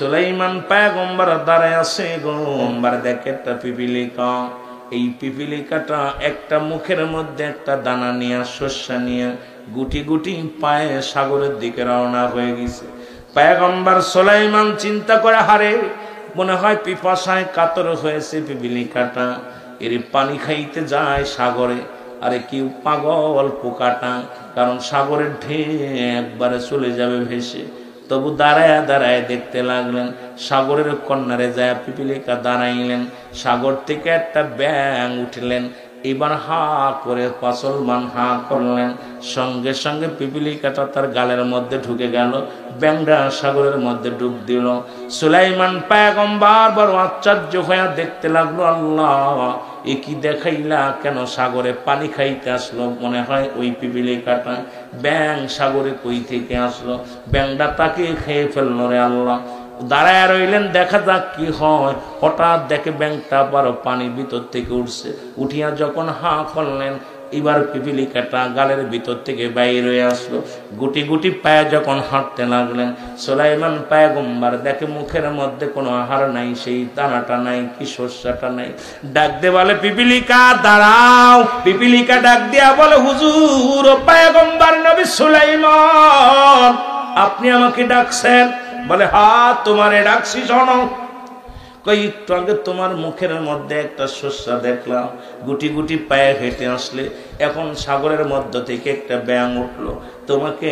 সুলাইমান পয়গম্বর দাঁড়ায় আছে গম্বর দেখে একটা পিপিলিকা। এই পিপিলিকাটা একটা মুখের মধ্যে একটা দানা নিয়ে শস্য নিয়ে গুটি গুটি পায়ে সাগরের দিকে রওনা হয়ে গেছে। পয়গম্বর সুলাইমান চিন্তা করে, হারে মনে হয় পিপাসায় কাতর হয়েছে পিপিলিকাটা, এর পানি খাইতে যায় সাগরে। আরে কি পাগল পোকাটা, কারণ সাগরের ঢেউ একবারে চলে যাবে ভেসে। তবু দাঁড়ায় দাঁড়ায় দেখতে লাগলেন। সাগরের কন্যারে যায় পিপিলিকা দাঁড়াইলেন। সাগর থেকে একটা ব্যাঙ উঠলেন। এবার হা করে মুসলমান হা করলেন। সঙ্গে সঙ্গে পিপিলিকাটা তার গালের মধ্যে ঢুকে গেল, ব্যাঙটা সাগরের মধ্যে ডুব দিল। সুলাইমান পয়গম্বর বড় আশ্চর্য হয়ে দেখতে লাগলো, আল্লাহ এ কি দেখাইলা, কেন সাগরে পানি খাইতে আসলো? মনে হয় ওই পিপিলিকাটা। ব্যাঙ সাগরে কই থেকে আসলো? ব্যাঙটা তাকে খেয়ে ফেললো রে আল্লাহ। দাঁড়ায় রইলেন, দেখা যাক কি হয়। হঠাৎ দেখে ব্যাঙটা আবার পানির ভিতর থেকে উঠছে। উঠিয়া যখন হা করলেন, এবার পিপিলিকাটা গালের ভিতর থেকে বাইর হয়ে আসলো। গুটি গুটি পায়ে যখন হাঁটতে লাগলেন, সুলাইমান পয়গম্বর দেখে মুখের মধ্যে কোনো আহার নাই, সেই দানাটা নাই, কি শস্যটা নাই। ডাক দে বলে, পিপিলিকা দাঁড়াও। পিপিলিকা ডাক দিয়া বলে, হুজুর ও পয়গম্বর নবী সুলাইমান, আপনি আমাকে ডাকছেন? বলে, হ্যাঁ তোমারে ডাকছি, শোনো। একটু আগে তোমার মুখের মধ্যে একটা শস্য দেখলাম, গুটি গুটি পায়ে হেঁটে আসলে, এখন সাগরের মধ্য থেকে একটা ব্যাঙ উঠলো, তোমাকে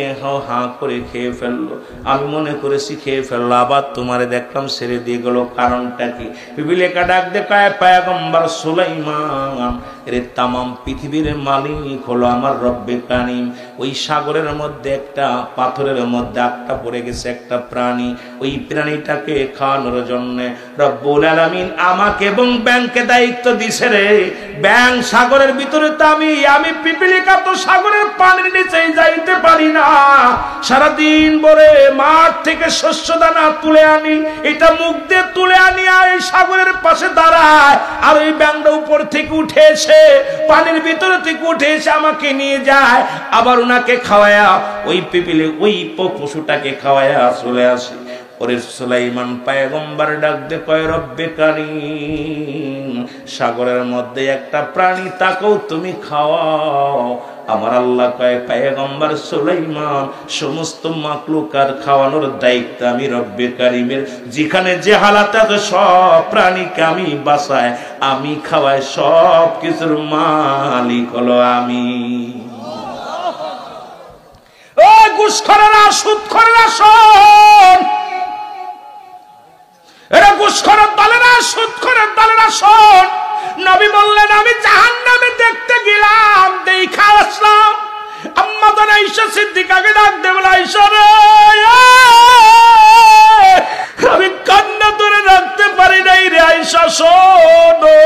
হা করে খেয়ে ফেললো। আমি মনে করেছি খেয়ে ফেললো, আবার তোমারে দেখলাম ছেড়ে দিয়ে গেল, কারণটা কি? পিপিলিকা ডাক দেখায়, পয়গম্বর সুলাইমান, এর তামাম পৃথিবীর মালিক হলো আমার রব্বে কারিম। ওই সাগরের মধ্যে একটা পাথরের মধ্যে আটকা পড়ে গেছে একটা প্রাণী। ওই প্রাণীটাকে খাওয়ানোর জন্য রব্বুল আলামিন আমাকে এবং ব্যাংকে দায়িত্ব দিছে রে। ব্যাং সাগরের ভিতরে তো আমি পিপিলিকা তো সাগরের পানির নিচে যাইতে পারি না। সারাদিন ভরে মাঠ থেকে শস্য দানা তুলে আনি, এটা মুখ দিয়ে তুলে আনি, এই সাগরের পাশে দাঁড়ায়, আর ওই ব্যাংটা উপর থেকে উঠে এসে পানির ভিতরে থেকে উঠে এসে আমাকে নিয়ে যায়, আবার ওনাকে খাওয়ায়া ওই পিপিলি ওই পশুটাকে খাওয়ায়া চলে আসে। ওরে সুলাইমান পয়গম্বর ডাক দে কয়, রব্বে কারিম, সাগরের মধ্যে একটা প্রাণী, তাকেও তুমি খাওয়াও। আমার আল্লাহ কয়, পয়গম্বর সুলাইমান, সমস্ত মাখলুকার খাওয়ানোর দায়িত্ব আমি রব্বে কারিমের। যেখানে যে হালাত আছে সব প্রাণীকে আমি বাঁচাই, আমি খাওয়াই, সব কিছুর মালিক হলো আমি। ও ঘুষখোরেরা, সুদখোরেরা, শোন। এরা ঘুষখোরের দলেরা, সুদখোরের দলেরা, শোন। নবী বললেন, আমি জাহান্নামে দেখতে গেলাম, দেখা আসলাম। আম্মা জান আয়েশা সিদ্দিকাকে ডাক দে বলে, আয়েশা রে, আমি কান্না ধরে রাখতে পারি নাই রে আয়েশা, শোনো।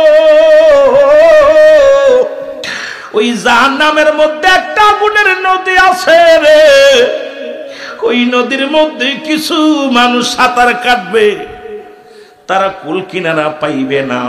ওই জাহান্নামের মধ্যে একটা আগুনের নদী আছে রে। ওই নদীর মধ্যে কিছু মানুষ সাঁতার কাটবে, তারা কুল কিনারা পাইবে না।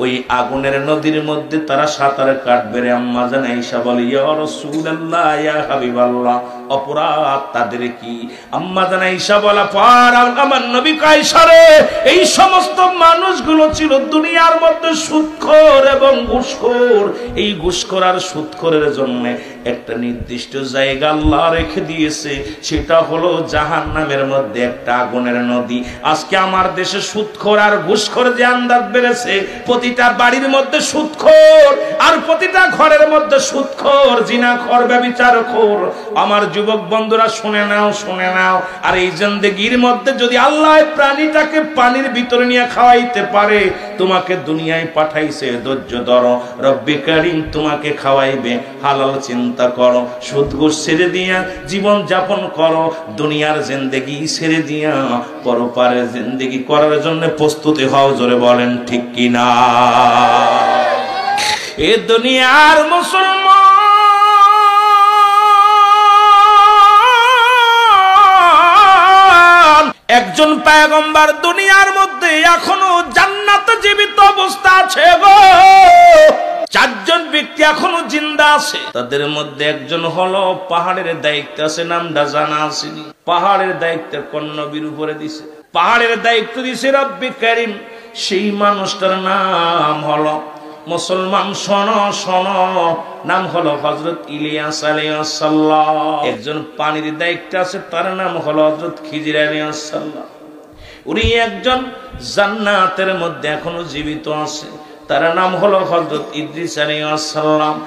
ওই আগুনের নদীর মধ্যে তারা সাঁতার কাটবে রে। আম্মা জান আয়েশা বলে, ইয়া রাসূলুল্লাহ, ইয়া হাবিবাল্লাহ, অপরাধ তাদের কি? আম্মা জান আয়েশা বলা, পার আমার নবী আয়েশা রে, এই সমস্ত মানুষগুলো ছিল দুনিয়ার মধ্যে সুদখোর এবং ঘুষখোর। এই ঘুষখোর আর সুদখোরের জন্য একটা নির্দিষ্ট জায়গা আল্লাহ রেখে দিয়েছে, সেটা হলো জাহান্নামের মধ্যে একটা আগুনের নদী। আজকে আমার দেশে সুদখোর আর ঘুষখোর যে আন্দাজ বেড়েছে, প্রতিটা বাড়ির মধ্যে সুদখোর, আর প্রতিটা ঘরের মধ্যে সুদখোর, জিনাখোর, ব্যভিচারখোর। আমার যুবক বন্ধুরা শুনে নাও, শুনে নাও। আর এই জিন্দেগির মধ্যে যদি আল্লাহ প্রাণীটাকে পানির ভিতরে নিয়ে খাওয়াইতে পারে, তোমাকে দুনিয়ায় পাঠাইছে, ধৈর্য ধরো, রব্বে কারিম তোমাকে খাওয়াইবে। হালাল চিন্তা করো, সুদ ঘুষ ছেড়ে দিয়া জীবন যাপন করো, দুনিয়ার জিন্দেগি ছেড়ে দিয়া পরপারের জিন্দেগি করার জন্য প্রস্তুতি হও। জোরে বলেন ঠিক কিনা? এ দুনিয়ার মুসলমান, একজন পয়গম্বর দুনিয়ার মধ্যে এখনো জান্নাতে জীবিত অবস্থা আছে গো। চারজন ব্যক্তি এখনো জিন্দা আছে। তাদের মধ্যে একজন হলো পাহাড়ের দায়িত্ব আছে, নামটা জানা আসেনি। পাহাড়ের দায়িত্ব কোন নবীর উপরে দিছে? পাহাড়ের দায়িত্ব দিয়েছে রব্বে কারীম। সেই মানুষটার নাম হলো, মুসলমান শোনো শোনো, নাম হলো হযরত ইলিয়াস আলাইহিস সালাম। একজন পানির দায়িত্ব আছে, তার নাম হলো হযরত খিজির আলাইহিস সালাম। উনি একজন জান্নাতের মধ্যে এখনো জীবিত আছে, তার নাম হলো হযরত ইদ্রিস আলাইহিস সালাম।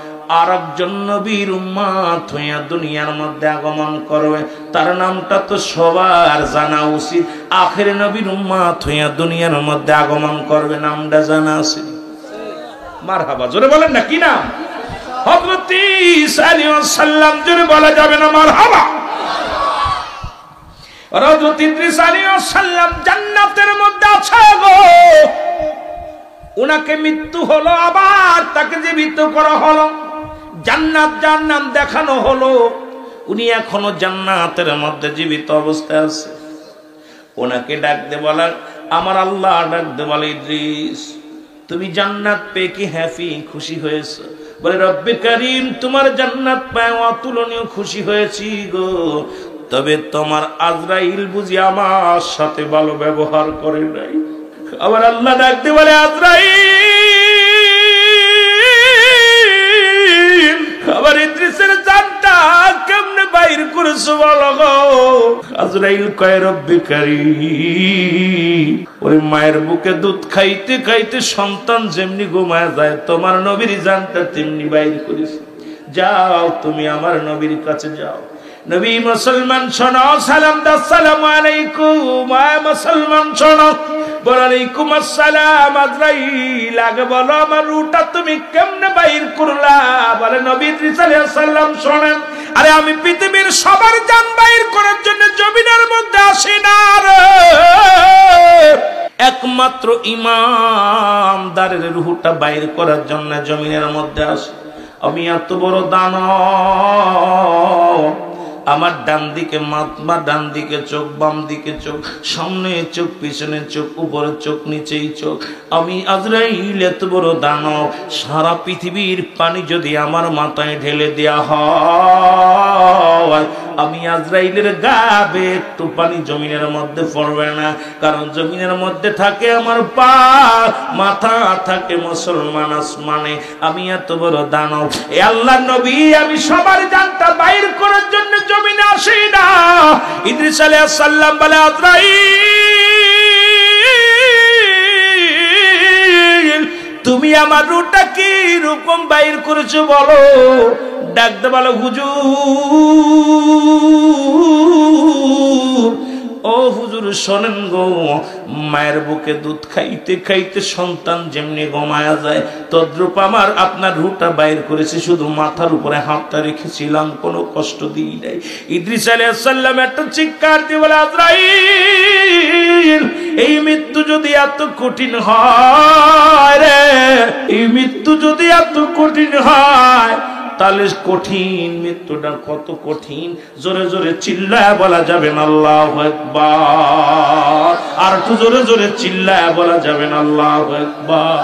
আর একজন নবীর উম্মত হইয়া দুনিয়ার মধ্যে আগমন করবে, তার নামটা তো সবার জানা উচিত। আখের নবীর উম্মত হইয়া দুনিয়ার মধ্যে আগমন করবে, নামটা জানা আছে? মারহাবা, জোরে বলেন না, কি নাম? হযরত ঈসা আলাইহিস সালাম। জোরে বলা যাবে না মারহাবা? হযরত ইদ্রিস আলাইহিস সালাম জান্নাতের মধ্যে আছে গো। উনাকে মৃত্যু হলো, আবার তাকে জীবিত করা হলো, জান্নাত যার নাম দেখানো হলো। উনি এখনো জান্নাতের মধ্যে জীবিত অবস্থায় আছে। ওনাকে ডাকতে বলা, আমার আল্লাহ ডাকতে বলে, ইদ্রিস তুমি জান্নাত পেয়ে কি হ্যাপি, খুশি হয়েছো? বলে, রব্বে কারীম তোমার জান্নাত পেয়ে অতুলনীয় খুশি হয়েছি গো, তবে তোমার আজরাইল বুঝি আমার সাথে ভালো ব্যবহার করে নাই। আবার আল্লাহ ডাকতে বলে, আজরাইল আবার ইদ্রিসের জানটা কেমনে বাইর করেছো বলো গো? আজরাইল কয়, রব্বে কারীম ওই মায়ের বুকে দুধ খাইতে খাইতে সন্তান যেমনি ঘুমায় যায়, তোমার নবীর জানটা তেমনি বাইর করেছে। যাও তুমি আমার নবীর কাছে যাও। নবী মুসলমান শোনো, সালাম দাও, আসসালামু আলাইকুম। মুসলমান শোনো, ওয়ালাইকুম আসসালাম। আজরাইল আগে বলো আমার রূহটা তুমি কেমনে বাইর করলা? বলে, নবী ইদ্রিস আলাইহিস সালাম শোনেন, আরে আমি পৃথিবীর সবার জান বাইর করার জন্য জমিনের মধ্যে আসি না রে, একমাত্র ইমানদারের রূহটা বাইর করার জন্য জমিনের মধ্যে আসি। আমি এত বড় দানব, আমার ডান দিকে মাথা, ডান দিকে চোখ, বাম দিকে চোখ, সামনে চোখ, পিছনে চোখ, উপরে চোখ, নিচেই চোখ। আমি আজরাইল এত বড় দানব, সারা পৃথিবীর পানি যদি আমার মাথায় ঢেলে দেয়া হয়, আমি আজরাইলের গাবে একটু পানি জমিনের মধ্যে পড়বে না, কারণ জমিনের মধ্যে থাকে আমার পা, মাথা থাকে মুসলমান আসমানে। আমি এত বড় দানব। এ আল্লাহর নবী, আমি সবার জানটা বাইর করার জন্য জমিনে আসি না। ইদ্রিস আলাইহিস সালাম বলে, আজরাইল তুমি আমার রূহটা কি রকম বাইর করেছো বলো? ডাকতে বলো, হুজুর ও হুজুর শোনেন গো, মায়ের বুকে দুধ খাইতে খাইতে সন্তান যেমনি ঘুমায়া যায়, তদ্রূপ আমার আপনার রূহটা বাইর করেছে, শুধু মাথার উপরে হাতটা রেখেছিলাম, কোনো কষ্ট দিই নাই। ইদ্রিস আলাইহিস সালাম একটা চিৎকার দিয়ে বলে, আজরাইল এই মৃত্যু যদি এত কঠিন হয় রে, এই মৃত্যু যদি এত কঠিন হয়, তাহলে কঠিন মৃত্যুটা কত কঠিন, জোরে জোরে চিল্লায় বলা যাবে না আল্লাহু আকবার। আর একটু জোরে জোরে চিল্লায় বলা যাবে না আল্লাহু আকবার।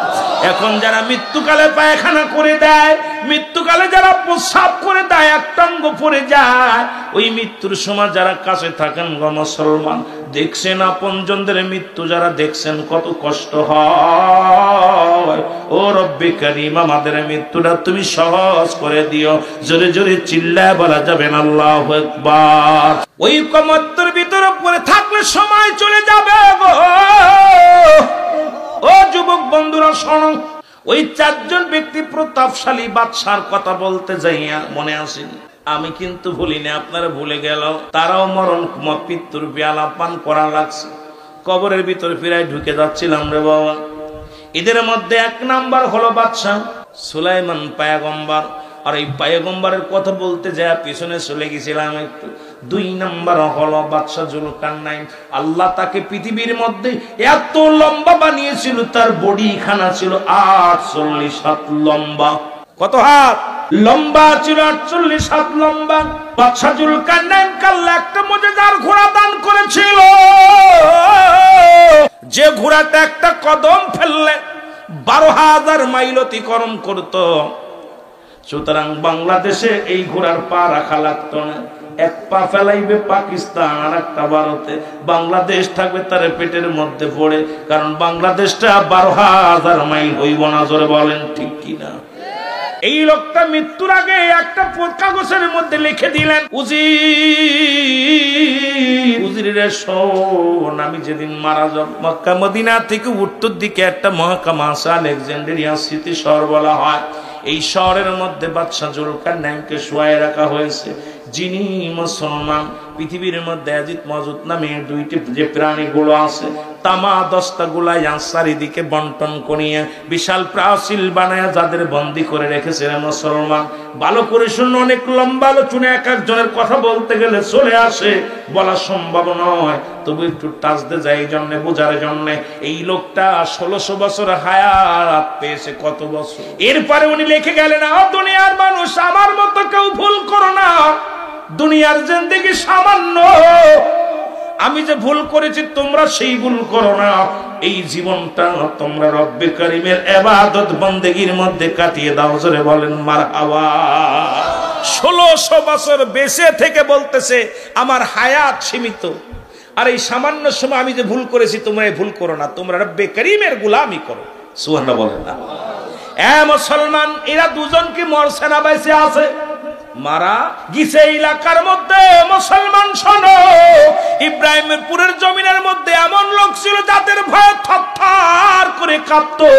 এখন যারা মৃত্যুকালে পায়খানা করে দেয়, মৃত্যুকালে যারা প্রস্রাব করে দেয়, একটা অঙ্গ পড়ে যায়, ওই মৃত্যুর সময় যারা কাছে থাকেন গো মুসলমান, দেখছেন আপনজনদের মৃত্যু যারা দেখছেন কত কষ্ট হয়। ও রব্বে কারীম আমাদের মৃত্যুটা তুমি সহজ করে দিও। জোরে জোরে চিল্লায় বলা যাবে না আল্লাহু আকবার। ওই কমত্তর ভিতরে পড়ে থাকলে সময় চলে যাবে গো। ও যুবক বন্ধুরা শোনো, ওই চারজন ব্যক্তি প্রতাপশালী বাদশার কথা বলতে যাইয়া মনে আসেনি, আমি কিন্তু ভুলিনি, আপনারা ভুলে গেল। তারাও মরণ মৃত্যুর পেয়ালা পান করা লাগছে, কবরের ভিতরে ফিরায় ঢুকে যাচ্ছিলাম রে বাবা। এদের মধ্যে এক নাম্বার হলো বাদশাহ সুলাইমান পয়গম্বর। আর এই পয়গম্বরের কথা বলতে যায় পিছনে চলে গেছিলাম একটু। দুই নাম্বার হলো বাদশাহ জুলকারনাইন। আল্লাহ তাকে পৃথিবীর মধ্যে এত লম্বা বানিয়েছিল, তার বডি খানা ছিল 48 হাত লম্বা। কত হাত লম্বা ছিল? 48 হাত লম্বা। বাদশাহ জুলকারনাইন আল্লাহ একটা মুজিজার ঘোড়া দান করেছিল, যে ঘোড়াটা একটা কদম ফেললে 12,000 মাইল অতিক্রম করত। সুতরাং বাংলাদেশে এই ঘোড়ার পা রাখা লাগতো না, এক পা ফেলাইবে পাকিস্তান আর একটা ভারতে, বাংলাদেশ থাকবে তার পেটের মধ্যে পড়ে। কারণ বাংলাদেশটা 12,000 মাইল হইব না, জোরে বলেন ঠিক কিনা? এই লোকটা মৃত্যুর আগে একটা কাগজের মধ্যে লিখে দিলেন, উজির রে শোন, আমি যেদিন মারা যাব, মক্কা মদিনা থেকে উত্তর দিকে একটা মহকুমা আছে, আলেকজান্দ্রিয়া স্মৃতি শহর বলা হয়। এই শহরের মধ্যে বাদশা জুলকারনাইনকে শুয়ায় রাখা হয়েছে, যিনি মুসলমান। পৃথিবীর মধ্যে ইয়াজিদ মাজুদ নামে দুইটি যে প্রাণীগুলো আছে, তামা দস্তাগুলা চারিদিকে বন্টন করিয়া বিশাল প্রাচীর বানায় যাদের বন্দী করে রেখেছে মুসলমান। ভালো করে শুনুন, অনেক লম্বা আলোচনা, এক একজনের কথা বলতে গেলে চলে আসে, বলা সম্ভব নয়, তবু একটু টাচতে যাই এই জন্য, বোঝার জন্য। এই লোকটা 1600 বছর হায়াত পেয়েছে, কত বছর। এরপরে উনি লিখে গেলেন, দুনিয়ার মানুষ, আমার মতো কেউ ভুল করো না, দুনিয়ার জিন্দেগি সামান্য, আমি যে ভুল করেছি তোমরা সেই ভুল করো না। এই জীবনটা তোমরা রব্বে কারিমের ইবাদত বন্দেগীর মধ্যে কাটিয়ে দাও, জোরে বলেন মারহাবা। 1600 বছর বেঁচে থেকে বলতেছে আমার হায়াত সীমিত, আর এই সামান্য সময় আমি যে ভুল করেছি তোমরা এই ভুল করো না, তোমরা রব্বে কারিমের গোলামি করো। সুবহানাল্লাহ বলেন না? মুসলমান, এরা দুজন কি মরছে না বেঁচে আছে? মারা গিছে এলাকার মধ্যে। মুসলমান শোনো, ইব্রাহিমপুরের জমিনের মধ্যে এমন লোক ছিল যাদের ভয়ে থরথর করে কাঁপতো।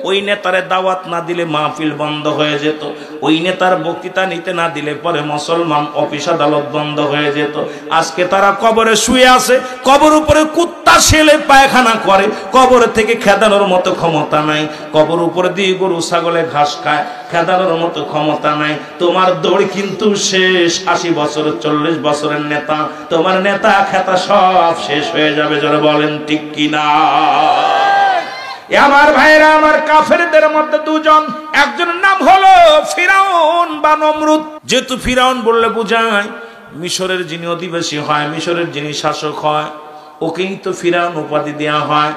ওই নেতারে দাওয়াত না দিলে মাহফিল বন্ধ হয়ে যেত, ওই নেতার বক্তৃতা নিতে না দিলে পরে মুসলমান অফিস আদালত বন্ধ হয়ে যেত। আজকে তারা কবরে শুয়ে আছে, কবর উপরে কুত্তা ছেলে পায়খানা করে, কবর থেকে খেদানোর মতো ক্ষমতা নাই। কবর উপরে দিয়ে গরু ছাগলে ঘাস খায়, খেদানোর মতো ক্ষমতা নাই। তোমার দৌড় কিন্তু শেষ। 80 বছর 40 বছরের নেতা, তোমার নেতা খেতা সব শেষ হয়ে যাবে, জোরে বলেন ঠিক কিনা? আমার ভাইরা, আমার কাফেরদের মধ্যে দুজন, একজনের নাম হলো ফিরাউন বা নমরুদ। যেহেতু ফিরাউন বললে বোঝায় মিশরের যিনি অধিবাসী হয়, মিশরের যিনি শাসক হয়, ওকেই তো ফিরাউন উপাধি দেওয়া হয়।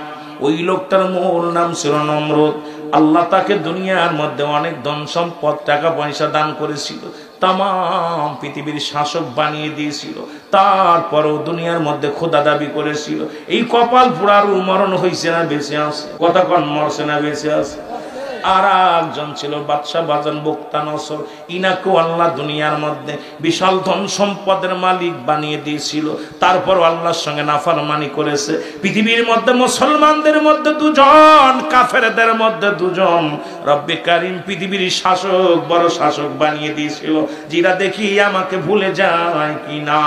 ওই লোকটার মূল নাম ছিল নমরুদ। আল্লাহ তাকে দুনিয়ার মধ্যে অনেক ধন সম্পদ, টাকা পয়সা দান করেছিল, তাম পৃথিবীর শাসক বানিয়ে দিয়েছিল। তারপরও দুনিয়ার মধ্যে খোদা দাবি করেছিল। এই কপাল পুরার মরণ হয়েছে না বেঁচে আছে? কথা কন, মরছে না বেঁচে আছে? আর একজন ছিল বাদশা বাজান বুখতানসর, ইনাকেও আল্লাহ দুনিয়ার মধ্যে বিশাল ধন সম্পদের মালিক বানিয়ে দিয়েছিল। তারপর আল্লাহর সঙ্গে নাফরমানি করেছে। পৃথিবীর মধ্যে মুসলমানদের মধ্যে দুজন, কাফেরদের মধ্যে দুজন, রব্বে কারিম পৃথিবীর শাসক, বড় শাসক বানিয়ে দিয়েছিল। যেটা দেখি আমাকে ভুলে যায় কিনা,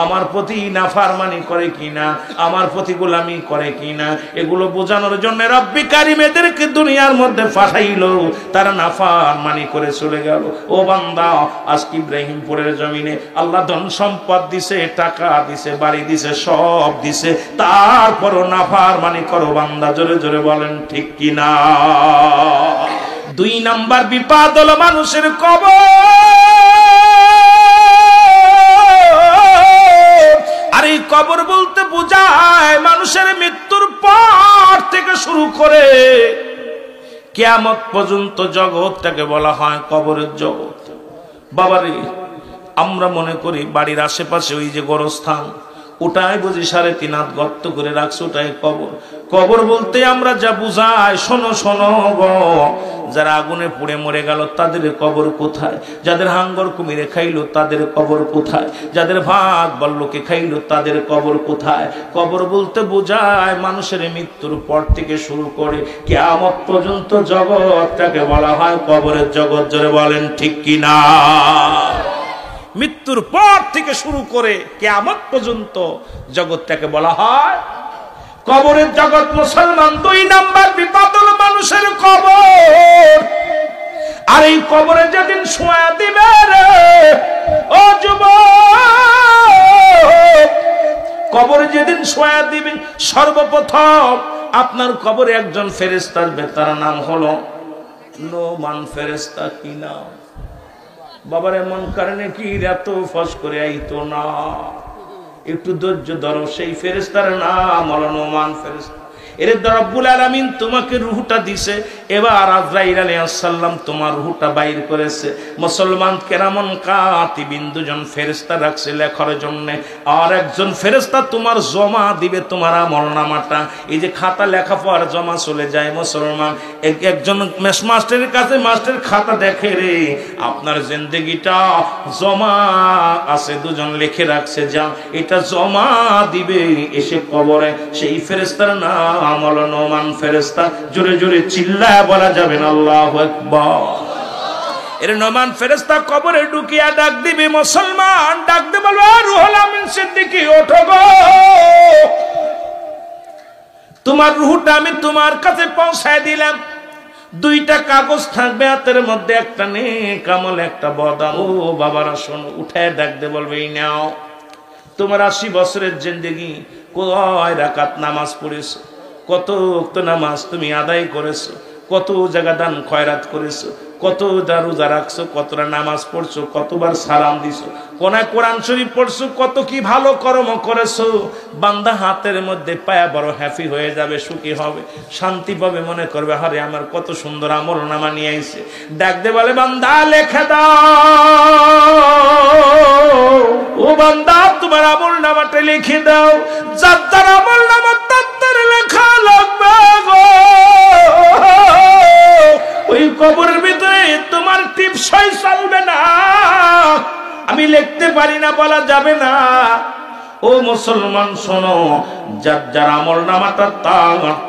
আমার প্রতি নাফরমানি করে কিনা, আমার প্রতি গোলামি করে কিনা, এগুলো বোঝানোর জন্য রব্বে কারিম এদেরকে দুনিয়ার মধ্যে পাঠাইলো। তারা নাফরমানি করে চলে গেল। ও বান্দা, আজকে ইব্রাহিমপুরের জমিনে আল্লাহ ধন সম্পদ দিছে, টাকা দিছে, বাড়ি দিছে, সব দিছে, তারপরও নাফরমানি করো বান্দা, জোরে জোরে বলেন ঠিক কিনা? 2 নাম্বার বিপদ হলো মানুষের কবর। আর এই কবর বলতে বোঝায় মানুষের মৃত্যুর পর থেকে শুরু করে কিয়ামত পর্যন্ত জগৎটাকে বলা হয় কবরের জগৎ। বাবারে, আমরা মনে করি বাড়ির আশেপাশে ওই যে গোরস্থান, ওটাই বুঝি 3.5 হাত গর্ত করে রাখছে, ওটাই কবর। কবর বলতে আমরা যা বুঝাই, শোনো শোনো গো, যারা আগুনে পুড়ে মরে গেল তাদের কবর কোথায়? যাদের হাঙ্গর কুমিরে খাইলো তাদের কবর কোথায়? যাদের ভাগ বল্লকে খাইলো তাদের কবর কোথায়? কবর বলতে বোঝায় মানুষের মৃত্যুর পর থেকে শুরু করে কিয়ামত পর্যন্ত জগৎটাকে বলা হয় কবরের জগৎ, জোরে বলেন ঠিক কিনা? মৃত্যুর পর থেকে শুরু করে কিয়ামত পর্যন্ত জগৎটাকে বলা হয় কবরের জগৎ। মুসলমান, 2 নাম্বার বিপদ হলো মানুষের কবর। আর এই কবরে যেদিন শোয়া দিবে রে ও যুবক, কবরে যেদিন শোয়া দিবে, সর্বপ্রথম আপনার কবরে একজন ফেরেশতা আসবে, তার নাম হলো নোমান ফেরেশতা। কি নাম? বাবার এমন কারণে কি এত ফস করে আইতো না, একটু ধৈর্য ধরো। সেই ফেরেশতার নাম হলো নোমান ফেরেশতা। এর রব্বুল আলামিন তোমাকে রূহটা দিছে, এবার আজরাইল আলাইহিস সালাম তোমার রূহটা বাইর করেছে। মুসলমান কেরামন কাতিবিন দুজন ফেরেশতা রাখছে লেখার জন্য, আর একজন ফেরেশতা তোমার জমা দিবে তোমার আমলনামাটা। এই যে খাতা লেখা পর জমা চলে যায় মুসলমান, একজন মাস্টারের কাছে মাস্টার খাতা দেখে রে আপনার জিন্দেগিটা জমা আছে, দুজন লিখে রাখছে, যা এটা জমা দিবে এসে কবরে। সেই ফেরেশতার নাম হলো নোমান ফেরেশতা। জোরে জোরে চিল্লায় বলা যাবে না আল্লাহু আকবার। এর নোমান ফেরেশতা কবরে ঢুকিয়া ডাক দিবে মুসলমান, ডাক দিয়ে বলবে রুহুল আমিন সিদ্দিকী ওঠো গো, তোমার রুহটা আমি তোমার কাছে পৌঁছায় দিলাম। দুইটা কাগজ থাকবে হাতের মধ্যে, একটা নেক আমল একটা বদাম। ও বাবারা শোনো, উঠায় ডাক দিয়ে বলবে এই নাও তোমার 80 বছরের জিন্দেগি, কয় রাকাত নামাজ পড়েছো, কত ওয়াক্ত নামাজ তুমি আদায় করেছো, কত জায়গা দান খয়রাত করেছো, কত রোজা রাখছো, কতটা নামাজ পড়ছো, কতবার সালাম দিছো, কোনায় কোরআন শরীফ পড়ছো, কত কি ভালো কর্ম করেছো। বান্দা হাতের মধ্যে পায়া বড় হ্যাপি হয়ে যাবে, সুখী হবে, শান্তি পাবে, মনে করবে আরে আমার কত সুন্দর আমল নামা নিয়ে আইছে। ডাক দে বলে বান্দা লেখা দাও, ও বান্দা তোমার আমল নামাটা লিখে দাও, যার যার আমল নামা তার লেখা লাগবে গো। ওই কবরের ভিতরে তোমার টিপসই চলবে না, আমি লিখতে পারি না বলা যাবে না। ও মুসলমান শোনো, যার যার আমল নামাটা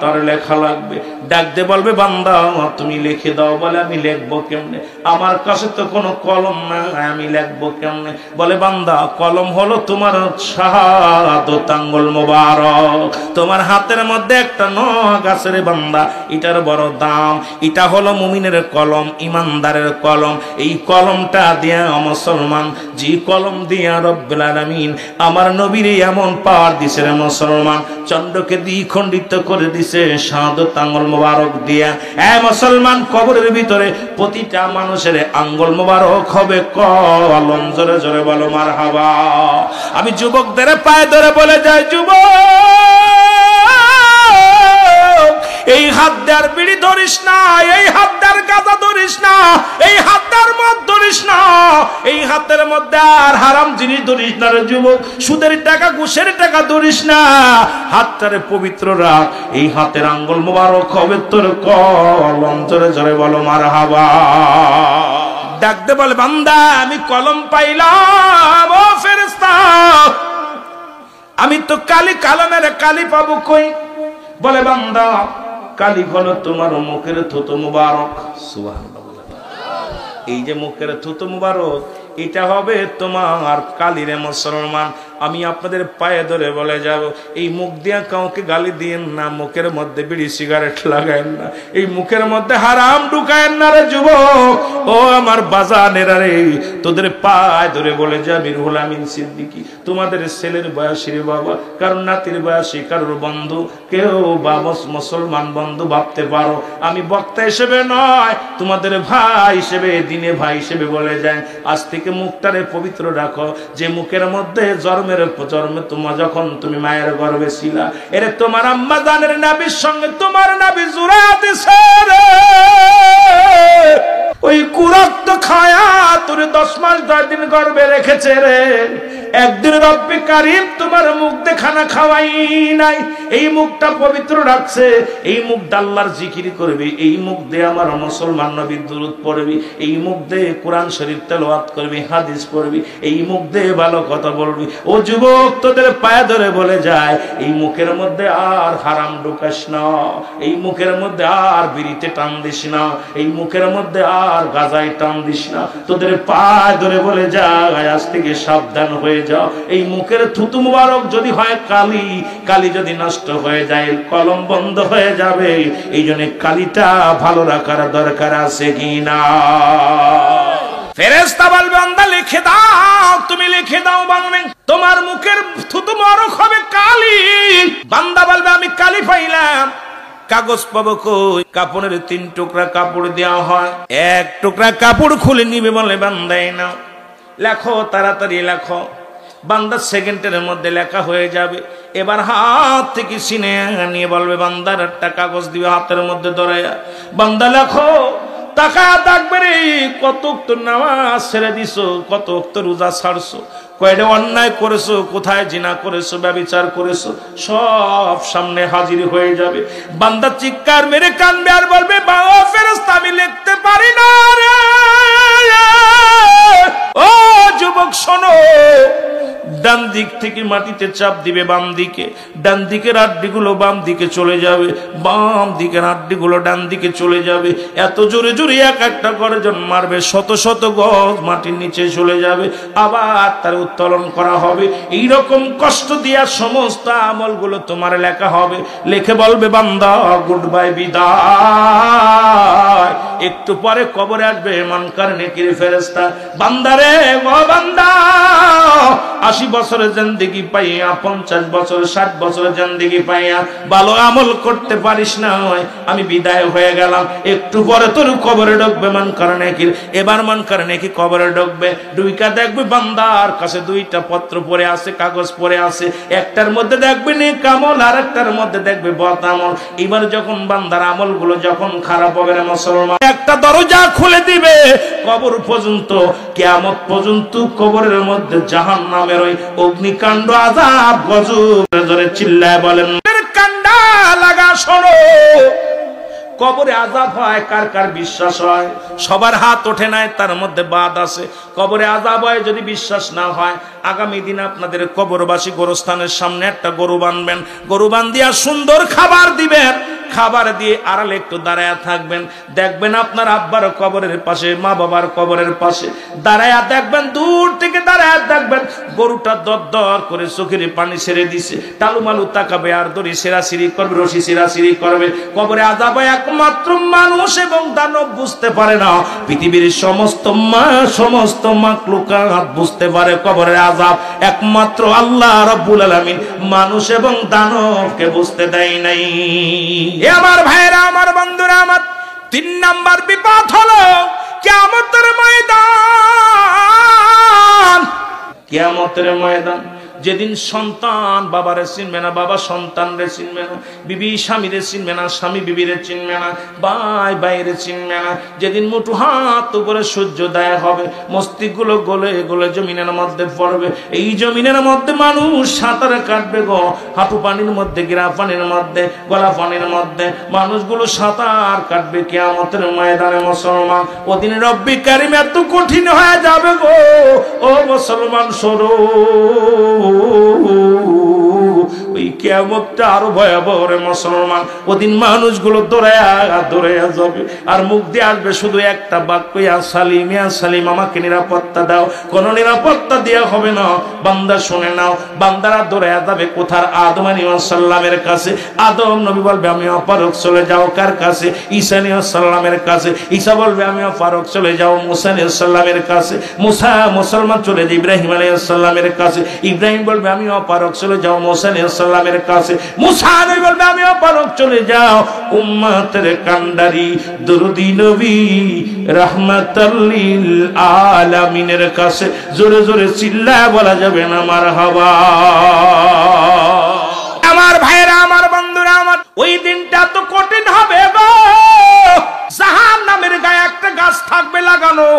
তার লেখা লাগবে। ডাক দে বলবে বান্দা তুমি লিখে দাও। বলে আমি লিখবো কেমনে, আমার কাছে তো কোনো কলম না, আমি লিখবো কেমনে। বলে বান্দা কলম হলো তোমার শাহাদাত আঙ্গুল মোবারক, তোমার হাতের মধ্যে একটা নখ আছে রে বান্দা, এটার বড় দাম। এটা হলো মুমিনের কলম, ইমানদারের কলম। এই কলমটা দিয়া মুসলমান, যে কলম দিয়া রব্বুল আলামিন আমার নবীরে এমন পাওয়ার দিছে রে মুসলমান, চন্দ্রকে দ্বিখণ্ডিত করে দিছে শাহাদাত আঙ্গুল মোবারক দিয়া। এ মুসলমান, কবরের ভিতরে প্রতিটা মানুষের আঙ্গুল মোবারক হবে কলম। জোরে জোরে বলো মারহাবা। আমি যুবকদের পায়ে ধরে বলে যাই, যুবক এই হাত দেয়ার বিড়ি ধরিস না, এই হাত দেয়ার গাঁজা ধরিস না, এই হাত দেয়ার মদ ধরিস না, এই হাতের মধ্যে আর হারাম জিনিস ধরিস না রে যুবক, সুদের টাকা ঘুষের টাকা ধরিস না, হাতটারে পবিত্র রাখ। এই হাতের আঙ্গুল মোবারক হবে তোর কলম। জোরে জোরে বলো মারহাবা। ডাকতে বলে বান্দা আমি কলম পাইলাম, ও ফেরেশতা আমি তো কালি, কালামের কালি পাবো কই? বলে বান্দা কালি হলো তোমার মুখের থুতু মুবারক। সুবহানাল্লাহ। এই যে মুখের থুতু মুবারক, এটা হবে তোমার কালিরে মুসলমান। আমি আপনাদের পায়ে ধরে বলে যাব, এই মুখ দিয়া কাউকে গালি দিয়েন না, মুখের মধ্যে বিড়ি সিগারেট লাগায়েন না, এই মুখের মধ্যে হারাম ঢুকায়েন না রে যুবক। ও আমার বাজানেরা রে, তোদের পায়ে ধরে বলে যাবি রুহুল আমিন সিদ্দিকী তোমাদের ছেলের বয়সী রে বাবা, কারণ নাতির বয়সী, কারোর বন্ধু, কেউ বাবা মুসলমান বন্ধু ভাবতে পারো। আমি বক্তা হিসেবে নয়, তোমাদের ভাই হিসেবে, দিনে ভাই হিসেবে বলে যায়, আজ থেকে মুখটারে পবিত্র রাখো। যে মুখের মধ্যে জন্মে তোমার যখন তুমি মায়ের গর্ভে ছিলা, এরে তোমার আম্মা জানের নাবির সঙ্গে তোমার নাবি জুড়া দিছে রে, ওই কুরক্ত খায়া তোর 10 মাস 10 দিন গর্ভে রেখেছে রে। একদিন রব্বে কারিম তোমার মুখ দিয়ে খানা খাওয়াই নাই, এই মুখটা পবিত্র রাখছে। এই মুখ দিয়ে আল্লাহর জিকির করবি, এই মুখ দিয়ে আমার মুসলমান নবীর দুরূদ পড়বি, এই মুখ দিয়ে কোরআন শরীফ তেলাওয়াত করবি, হাদিস পড়বি, এই মুখ দিয়ে ভালো কথা বলবি। ও যুবক, তোদের পায়ে ধরে বলে যায়, এই মুখের মধ্যে আর হারাম ঢুকাস না, এই মুখের মধ্যে আর বিড়িতে টান দিস না, এই মুখের মধ্যে আর গাজায় টান দিস না। তোদের পায়ে ধরে বলে যায়, আজ থেকে সাবধান হয়ে যাও। এই মুখের থুতু মুবারক যদি হয় কালি, কালি যদি নষ্ট হয়ে যায় কলম বন্ধ হয়ে যাবে। এই জন্য কালিটা ভালো রাখার দরকার আছে কিনা? ফেরেশতা বলবে বান্দা লিখে দাও, তুমি লিখে দাও। বলবেন তোমার মুখের থুতু মুবারক হবে কালি। বান্দা বলবে আমি কালি পাইলাম, কাগজ পাবো কই? কাপড়ের 3 টুকরা কাপড় দেওয়া হয়, 1 টুকরা কাপড় খুলে নিবে, বলে বান্দাই নাও লেখো, তাড়াতাড়ি লেখো। বান্দা সেকেন্ডের মধ্যে লেখা হয়ে যাবে। এবার হাত থেকে সিনে নিয়ে বলবে বান্দার একটা কাগজ দিবে হাতের মধ্যে ধরাইয়া, বান্দা লেখো। টাকা থাকবে রে, কত তো নামাজ ছেড়ে দিছো, কত তো রোজা ছাড়ছো, কয়টা অন্যায় করেছো, কোথায় জিনা করেছো, ব্যভিচার করেছো, সব সামনে হাজির হয়ে যাবে। বান্দা চিৎকার মেরে কাঁদবে আর বলবে বাবা ফেরেশতা আমি লিখতে পারি না রে। ও যুবক শোনো, ডান দিক থেকে মাটিতে চাপ দিবে বাম দিকে, ডান দিকের হাড্ডিগুলো বাম দিকে চলে যাবে, বাম দিকের হাড্ডিগুলো ডান দিকে চলে যাবে। এত জোরে জোরে এক একটা গর্জন মারবে, শত শত গজ মাটির নিচে চলে যাবে, আবার তার উত্তোলন করা হবে। এইরকম কষ্ট দিয়া সমস্ত আমলগুলো তোমার লেখা হবে। লিখে বলবে বান্দা গুড বাই, বিদায়। একটু পরে কবরে আসবে মুনকার নেকির ফেরেশতা, বান্দারে ও বান্দা 80 বছরের জিন্দেগি পাইয়া, 50 বছর 60 বছরের জিন্দেগি পাইয়া ভালো আমল করতে পারিস না, আমি বিদায় হয়ে গেলাম। একটু পরে তোর কবরে ঢুকবে মুনকার নেকির। এবার মুনকার নেকি কবরে ঢুকবে, দুইটা দেখবে বান্দার কাছে দুইটা পত্র পড়ে আছে, কাগজ পড়ে আছে। একটার মধ্যে দেখবে নেক আমল, আর একটার মধ্যে দেখবে বদ আমল। এবার যখন বান্দার আমলগুলো যখন খারাপ হবে না মুসলমান, একটা দরজা খুলে দিবে কবর পর্যন্ত, কিয়ামত পর্যন্ত কবরের মধ্যে জাহান্নামের ওই অগ্নিকাণ্ড আযাব গজব। জোরে চিল্লায় বলেন কান্ডা লাগা শোনো। কবরে আযাব হয়, কার কার বিশ্বাস হয়? সবার হাত ওঠে নাই, তার মধ্যে বাদ আছে। কবরে আযাব হয় যদি বিশ্বাস না হয়, আগামী দিন আপনাদের কবরবাসী গোরস্থানের সামনে একটা গরু বানবেন, গরু বান্ধিয়া সুন্দর খাবার দিবেন, খাবার দিয়ে আড়ালে একটু দাঁড়ায়া থাকবেন। দেখবেন আপনার আব্বার কবরের পাশে, মা বাবার কবরের পাশে দাঁড়ায়া দেখবেন, দূর থেকে দাঁড়ায়া দেখবেন গরুটা দর দর করে চোখের পানি ছেড়ে দিছে, টালুমালু তাকাবে আর দড়ি সেরাসিরি করবে, রশি সেরাসিরি করবে। কবরে আযাব একমাত্র মানুষ এবং দানব বুঝতে পারে না, পৃথিবীর সমস্ত মাখলুকাত বুঝতে পারে কবরের আযাব, একমাত্র আল্লাহ রাব্বুল আলামিন মানুষ এবং দানবকে বুঝতে দেয় নাই। আমার ভাইরা, আমার বন্ধুরা, আমার 3 নাম্বার বিপদ হলো কিয়ামতের ময়দান। কিয়ামতের ময়দান যেদিন সন্তান বাবারে চিনবে না, বাবা সন্তানরে চিনবে না, বিবি স্বামীরে চিনবে না, স্বামী বিবিরে চিনবে না, ভাই ভাইরে চিনবে না। যেদিন মুঠো হাত উপরে সূর্যোদয় হবে, মস্তিষ্কগুলো গলে গলে জমিনের মধ্যে পড়বে। এই জমিনের মধ্যে মানুষ সাঁতার কাটবে গো, হাঁটু পানির মধ্যে, গিরা পানির মধ্যে, গলা পানির মধ্যে মানুষগুলো সাঁতার কাটবে কিয়ামতের ময়দানে। মুসলমান, ওদিন রব্বি কারিম এত কঠিন হয়ে যাবে গো, ও মুসলমান শোনো, ওই কিয়ামতটা আরো ভয়াবহ রে মুসলমান। ওদিন মানুষগুলো দৌড়ায়া যাবে, আর মুখ দিয়ে আসবে শুধু একটা বাক্য, ইয়া সালিম, ইয়া সালিম, আমাকে নিরাপত্তা দাও। কোন নিরাপত্তা দেওয়া হবে না। বান্দা শুনে নাও, বান্দারা দৌড়ায়া যাবে কোথার? আদম আলাইহিস সালামের কাছে। আদম নবী বলবে আমি অপারক, চলে যাও কার কাছে? ঈসা আলাইহিস সালামের কাছে। ঈসা বলবে আমি অপারক, চলে যাও মুসা আলাইহিস সালামের কাছে। মুসা মুসলমান চলে যায় ইব্রাহিম আলাইহিস সালামের কাছে। ইব্রাহিম বলবে আমি অপারক, চলে যাও মুসা আলাইহিস সালামের কাছে। মুসা নবী বলবে আমি অপারক, চলে যাও উম্মতের কান্ডারি দরুদি নবী রাহমাতাল লিল আলামিনের কাছে। জোরে জোরে চিল্লায় বলা যাবে না মারহাবা। আমার ভাইরা, আমার বন্ধুরা, আমার ওই দিনটা তো কঠিন হবে গো। জাহান্নামের গায়ে একটা গাছ থাকবে লাগানো,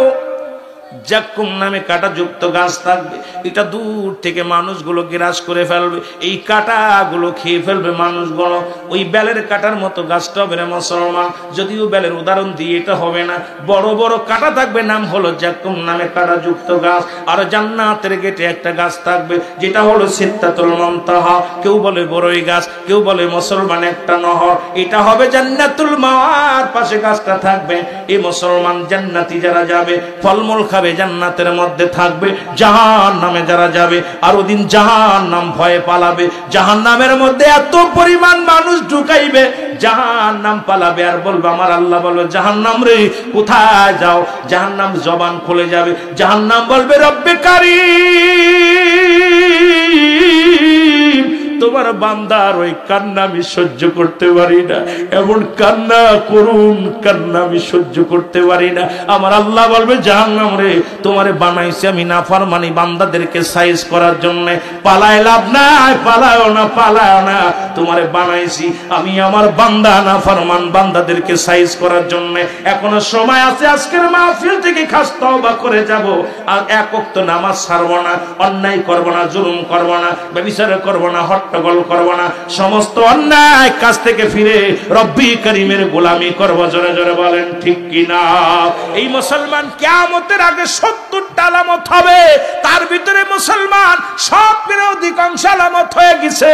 জাক্কুম নামে কাঁটা যুক্ত গাছ থাকবে। এটা দূর থেকে মানুষগুলো গ্রাস করে ফেলবে, এই কাঁটাগুলো খেয়ে ফেলবে মানুষগুলো। ওই বেলের কাঁটার মতো গাছটা হবে না মুসলমান, যদিও বেলের উদাহরণ দিয়ে এটা হবে না। বড় বড় কাঁটা থাকবে, নাম হলো জাক্কুম নামে কাঁটা যুক্ত গাছ। আর জান্নাতের গেটে একটা গাছ থাকবে, যেটা হলো সিদরাতুল মুনতাহা। কেউ বলে বড়ই গাছ, কেউ বলে মুসলমান একটা নহর। এটা হবে জান্নাতুল মাওয়ার পাশে গাছটা থাকবে। এই মুসলমান জান্নাতি যারা যাবে, ফলমূল খাবে, জান্নাতের মধ্যে থাকবে। জাহান্নামে যারা যাবে, আর ওদিন জাহান্নাম ভয়ে পালাবে। জাহান্নামের মধ্যে এত পরিমাণ মানুষ ঢুকাইবে, জাহান্নাম পালাবে আর বলবে আমার আল্লাহ বলবে জাহান্নাম রে কোথায় যাও? জাহান্নাম জবান খুলে যাবে, জাহান্নাম বলবে রব্বে কারীম তোমার বান্দার ওই কান্না আমি সহ্য করতে পারি না, এমন কান্না করুন কান্না আমি সহ্য করতে পারি না। আমার আল্লাহ বলবে জাহান্নাম রে, তোমারে বানাইছি আমি নাফরমানি বান্দাদেরকে সাইজ করার জন্য, পালায় লাভ নাই, পালায়ও না, পালায়ও না, তোমারে বানাইছি আমি আমার বান্দা নাফরমান বান্দাদেরকে সাইজ করার জন্য। এখনো সময় আছে, আজকের মাহফিল থেকে খাস তওবা করে যাব, আর এক ওয়াক্ত নামাজ ছাড়ব না, অন্যায় করব না, জুলুম করব না, ব্যভিচার করব না, হট্টগোল করব না, সমস্ত অন্যায় কাজ থেকে ফিরে রব্বি করিমের গোলামি করব। জোরে জোরে বলেন ঠিক কি না? এই মুসলমান কিয়ামতের আগে 70টা আলামত হবে, তার ভিতরে মুসলমান সবের অধিকাংশ আলামত হয়ে গেছে,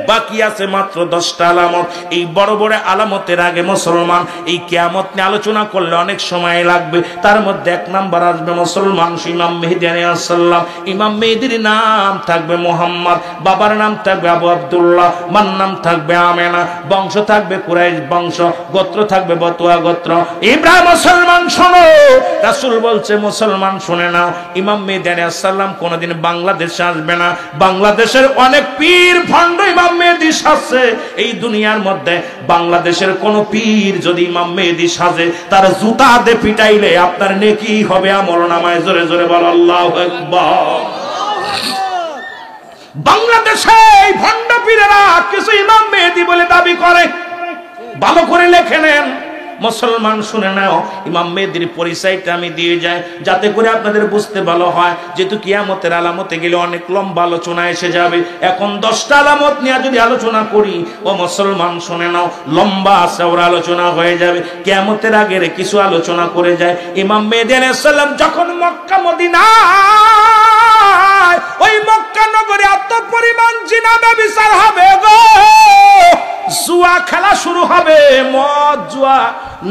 বাকি আছে মাত্র 10টা আলামত। এই বড় বড় আলামতের আগে মুসলমান এই কিয়ামত নিয়ে আলোচনা করলে অনেক সময় লাগবে। তার মধ্যে 1 নাম্বার আসবে মুসলমান ইমাম মেহেদী আলাইহিস সালাম। ইমাম মেহেদীর নাম থাকবে মুহাম্মদ, বাবার নাম থাকবে আবু আব্দুল্লাহ, মার নাম থাকবে আমেনা, বংশ থাকবে কুরাইশ বংশ, গোত্র থাকবে বতুয়া গোত্র। ইব্রাহিম মুসলমান শোনো, রাসূল বলছে মুসলমান শুনে নাও, ইমাম মেহেদী আলাইহিস সালাম কোনদিন বাংলাদেশে আসবে না। বাংলাদেশের অনেক পীর ভণ্ড ইমাম মেহেদী সাজছে, এই দুনিয়ার মধ্যে বাংলাদেশের কোন পীর যদি ইমাম মেহেদী সাজে, তার জুতা দিয়ে পিটাইলে আপনার নেকি হবে আমলনামায়। জোরে জোরে বল আল্লাহু আকবার। বাংলাদেশে এই ভণ্ড পীরেরা কিছু ইমাম মেহেদী বলে দাবি করে, ভালো করে লেখে নেন মুসলমান শুনে নাও। ইমাম মেহেদীর পরিচয়টা আমি দিয়ে যাই যাতে করে আপনাদের বুঝতে ভালো হয়, যেহেতু কিয়ামতের আলামতে গেলে অনেক লম্বা আলোচনা এসে যাবে। এখন 10টা আলামত নিয়ে যদি আলোচনা করি, ও মুসলমান শুনে নাও, লম্বা চওড়া আলোচনা হয়ে যাবে। কিয়ামতের আগের কিছু আলোচনা করে যায়। ইমাম মেহেদী আলাইহিস সালাম যখন মক্কা মদিনা, ওই মক্কা নগরে এত পরিমাণ জিনা ব্যভিচার হবে গো, জুয়া খেলা শুরু হবে, মদ জুয়া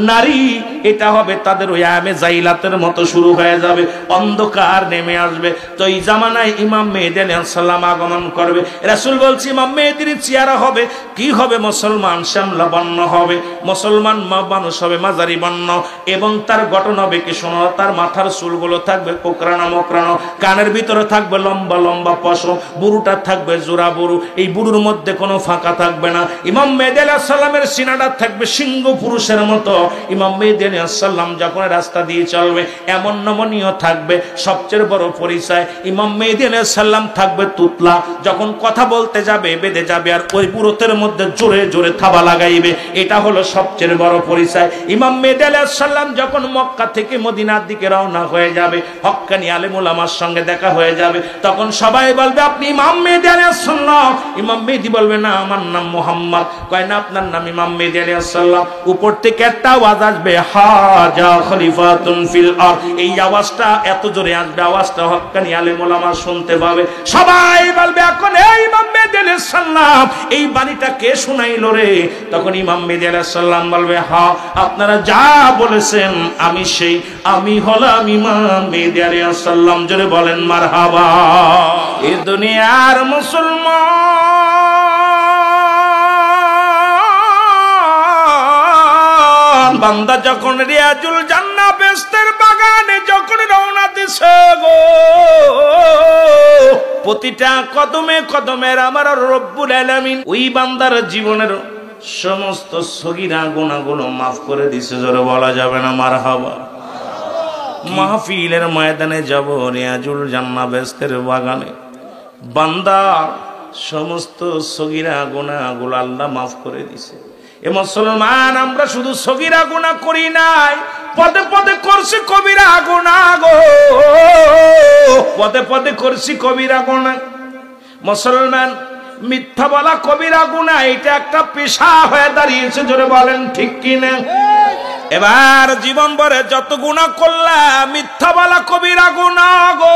নারী এটা হবে তাদের ওই আয়ামে জাইলাতের মতো শুরু হয়ে যাবে, অন্ধকার নেমে আসবে। তো এই জামানায় ইমাম মেহেদী আলাইহিস সালাম আগমন করবে। রাসূল বলছে ইমাম মেহেদীর চেহারা হবে কি হবে? মুসলমান শ্যামলা বর্ণ হবে, মুসলমান মানুষ হবে মাঝারি বর্ণ, এবং তার গঠন হবে কি শোনো, তার মাথার চুলগুলো থাকবে কোকড়ানো মোকড়ানো, কানের ভিতরে থাকবে লম্বা লম্বা পশম, বুড়ুটা থাকবে জোড়া বুড়ু, এই বুড়ুর মধ্যে কোনো ফাঁকা থাকবে না। ইমাম মেহেদী আলাইহিস সালামের সিনাটা থাকবে সিংহ পুরুষের মতো। ইমাম মেহেদী আলাইহিস সালাম যখন রাস্তা দিয়ে চলবে এমন নমনীয় থাকবে। সবচেয়ে বড় পরিচয়, ইমাম মেহেদী আলাইহিস সালাম থাকবে তুতলা, যখন কথা বলতে যাবে বেঁধে যাবে, আর ওই পুরুতের মধ্যে জোরে জোরে থাবা লাগাইবে। এটা হলো সবচেয়ে বড় পরিচয়। ইমাম মেহেদী আলাইহিস সালাম যখন মক্কা থেকে মদিনার দিকে রওনা হয়ে যাবে, হক্কানি আলেম উলামার সঙ্গে দেখা হয়ে যাবে, তখন সবাই বলবে আপনি ইমাম মেহেদী আলাইহিস সালাম। ইমাম মেহেদী বলবে না, আমার নাম মুহাম্মদ। কয় না, আপনার নাম ইমাম মেহেদী আলাইহিস সালাম। উপর থেকে একটা আওয়াজ আসবে, হাজা খলিফাতুন ফিল আরদ। এই আওয়াজটা এত জোরে আসবে, আওয়াজটা হক্কানি আলেম উলামা শুনতে পাবে। সবাই বলবে এখন এই ইমাম মেহেদী আলাইহিস সালাম, এই বাণীটা কে শুনাইলো রে? তখন ইমাম মেহেদী আলাইহিস সালাম বলবে, হ্যাঁ আপনারা যা বলেছেন আমি সেই, আমি হলাম ইমাম মেহেদী আলাইহিস সালাম। জোরে বলেন মারহাবা। এই দুনিয়ার মুসলমান বান্দা যখন রিয়াজুল জান্নাহ বেহেশতের বাগানে যখন রওনা দিছে গো, প্রতিটা কদমে কদমের আমার রব্বুল আলামিন ওই বান্দার জীবনের সমস্ত সগীরা গুনাহগুলো মাফ করে দিছে। জোরে বলা যাবে না মারহাবা। মাহফিলের ময়দানে যাব, রিয়াজুল জান্নাহ বেহেশতের বাগানে, বান্দার সমস্ত সগীরা গুনাহগুলো আল্লাহ মাফ করে দিছে। এ মুসলমান, আমরা শুধু সগীরা গুনাহ করি নাই, পদে পদে করছি কবিরা গুনাহ গো, পদে পদে করছি কবিরা গুনাহ। মুসলমান, মিথ্যা বলা কবিরা গুনাহ, এটা একটা পেশা হয়ে দাঁড়িয়েছে। জোরে বলেন ঠিক কি না? এবার জীবন ভরে যত গুনাহ করলাম, মিথ্যা বলা কবিরা গুনাহ গো,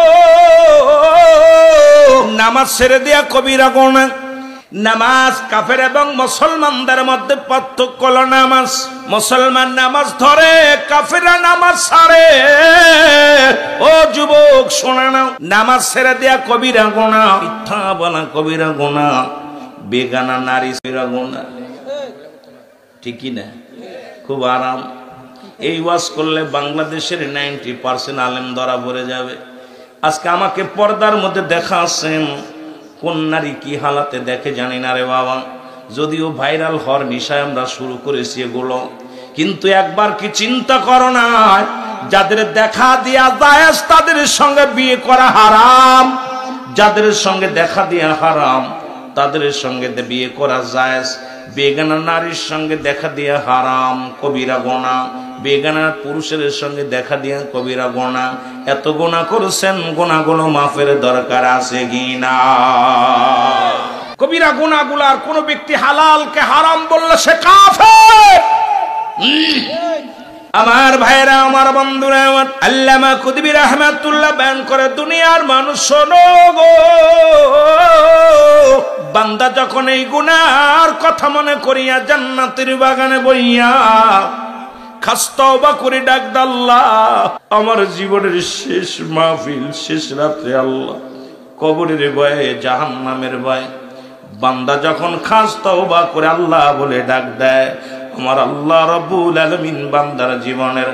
নামাজ ছেড়ে দেয়া কবিরা গুনাহ। নামাজ কাফের এবং মুসলমানদের মধ্যে পার্থক্য হলো নামাজ। মুসলমান নামাজ ধরে, কাফেররা নামাজ ছাড়ে। ও যুবক শোনা নাও, নামাজ ছেড়ে দেয়া কবিরা গুনাহ, মিথ্যা বলা কবিরা গুনাহ, বেগানা নারী কবিরা গুনাহ। ঠিক কি না? খুব আরাম। এই ওয়াজ করলে বাংলাদেশের 90% আলেম ধরা পড়ে যাবে। আজকে আমাকে পর্দার মধ্যে দেখাচ্ছেন, কোন নারী কি হালাতে দেখে জানি না রে বাবা। যদিও ভাইরাল হওয়ার নিশায় আমরা শুরু করেছি এগুলো, কিন্তু একবার কি চিন্তা করো না, যাদের দেখা দিয়া জায়েজ তাদের সঙ্গে বিয়ে করা হারাম, যাদের সঙ্গে দেখা দিয়া হারাম তাদের সঙ্গে বিয়ে করা জায়েজ। বেগানা নারীর সঙ্গে দেখা দিয়া হারাম, কবিরা গুনাহ। বেগানা পুরুষের সঙ্গে দেখা দিয়া কবিরা গুনাহ। এত গুনাহ করেছেন, গুনাহগুলো মাফের দরকার আছে কিনা? কবিরা গুনাহগুলার কোন ব্যক্তি হালালকে হারাম বললে সে কাফের। আমার ভাইরা, আমার বন্ধুরা, আমার আল্লামা কুতুবী রাহমাতুল্লাহ বয়ান করে, দুনিয়ার মানুষ শোনো গো, বান্দা যখন এই গুনার কথা মনে করিয়া জান্নাতের বাগানে বইয়া খাস তওবা করে ডাক দে, আল্লাহ আমার জীবনের শেষ মাহফিল, শেষ রাত্রে আল্লাহ কবরের ভয়ে, জাহান্নামের ভয়ে, বান্দা যখন খাস তওবা করে আল্লাহ বলে ডাক দেয়, আমার আল্লাহ রাব্বুল আলামিন বান্দার জীবনের